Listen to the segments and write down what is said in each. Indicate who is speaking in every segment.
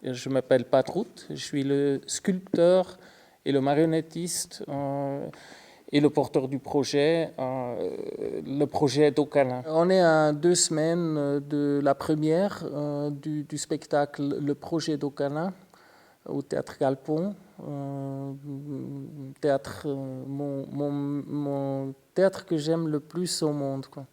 Speaker 1: Je m'appelle Patrout, je suis le sculpteur et le marionnettiste et le porteur du projet, le projet d'Okana. On est à 2 semaines de la première du spectacle Le projet d'Okana au Théâtre Galpon. Théâtre, mon théâtre que j'aime le plus au monde, quoi.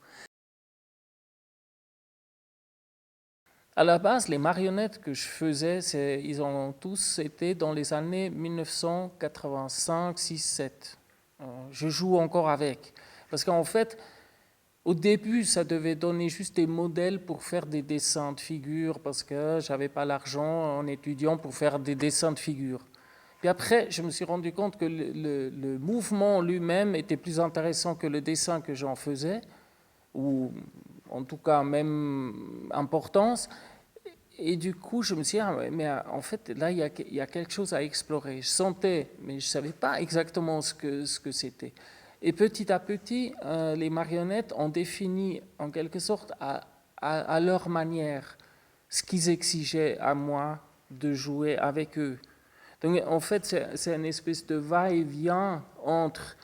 Speaker 1: À la base, les marionnettes que je faisais, ils ont tous été dans les années 1985, 6, 7. Je joue encore avec. Parce qu'en fait, au début, ça devait donner juste des modèles pour faire des dessins de figures, parce que j'avais pas l'argent en étudiant pour faire des dessins de figures. Puis après, je me suis rendu compte que le mouvement lui-même était plus intéressant que le dessin que j'en faisais, ou en tout cas même importance. Et du coup, je me suis dit, mais en fait, là, il y a quelque chose à explorer. Je sentais, mais je ne savais pas exactement ce que c'était. Et petit à petit, les marionnettes ont défini, en quelque sorte, à leur manière, ce qu'ils exigeaient à moi de jouer avec eux. Donc, en fait, c'est une espèce de va-et-vient entre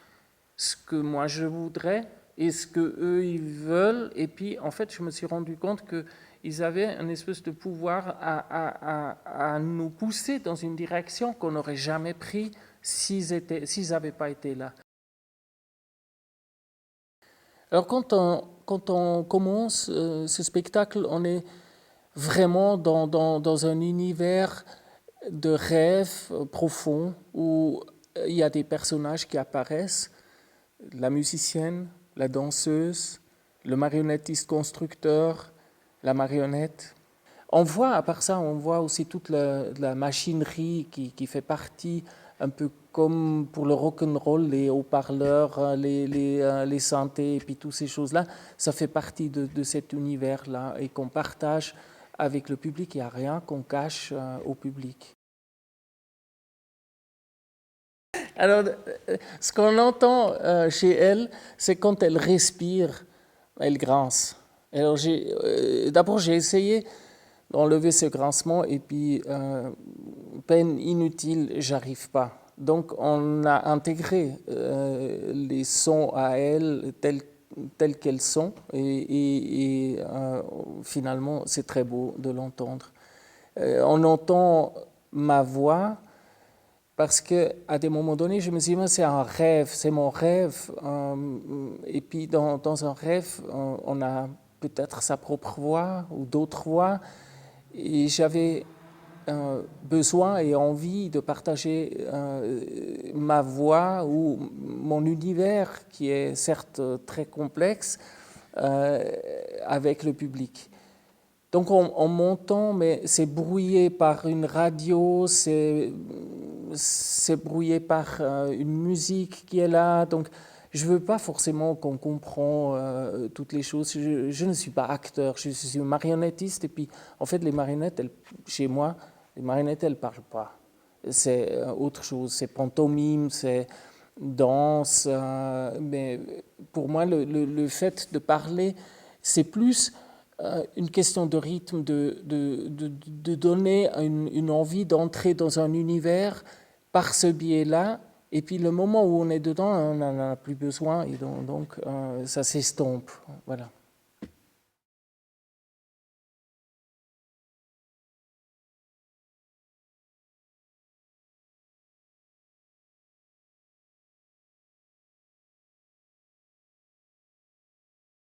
Speaker 1: ce que moi je voudrais et ce que eux ils veulent. Et puis, en fait, je me suis rendu compte qu'ils avaient une espèce de pouvoir à nous pousser dans une direction qu'on n'aurait jamais pris s'ils n'avaient pas été là. Alors, quand on commence ce spectacle, on est vraiment dans un univers de rêve profond où il y a des personnages qui apparaissent, la musicienne, la danseuse, le marionnettiste constructeur, la marionnette. On voit, à part ça, on voit aussi toute la machinerie qui fait partie, un peu comme pour le rock'n'roll, les haut-parleurs, les synthés, et puis toutes ces choses-là, ça fait partie de cet univers-là et qu'on partage avec le public. Il n'y a rien qu'on cache au public. Alors, ce qu'on entend chez elle, c'est quand elle respire, elle grince. Alors, d'abord, j'ai essayé d'enlever ce grincement et puis, peine inutile, j'arrive pas. Donc, on a intégré les sons à elle tels qu'elles sont et finalement, c'est très beau de l'entendre. On entend ma voix. Parce qu'à des moments donnés, je me suis dit, c'est un rêve, c'est mon rêve. Et puis, dans un rêve, on a peut-être sa propre voix ou d'autres voix. Et j'avais besoin et envie de partager ma voix ou mon univers, qui est certes très complexe, avec le public. Donc on m'entend, mais c'est brouillé par une radio, c'est brouillé par une musique qui est là. Donc je ne veux pas forcément qu'on comprend toutes les choses. Je ne suis pas acteur, je suis marionnettiste. Et puis en fait, les marionnettes, chez moi, les marionnettes, elles ne parlent pas. C'est autre chose, c'est pantomime, c'est danse. Mais pour moi, le fait de parler, c'est plus une question de rythme, de donner une envie d'entrer dans un univers par ce biais-là. Et puis le moment où on est dedans, on n'en a plus besoin et donc ça s'estompe. Voilà.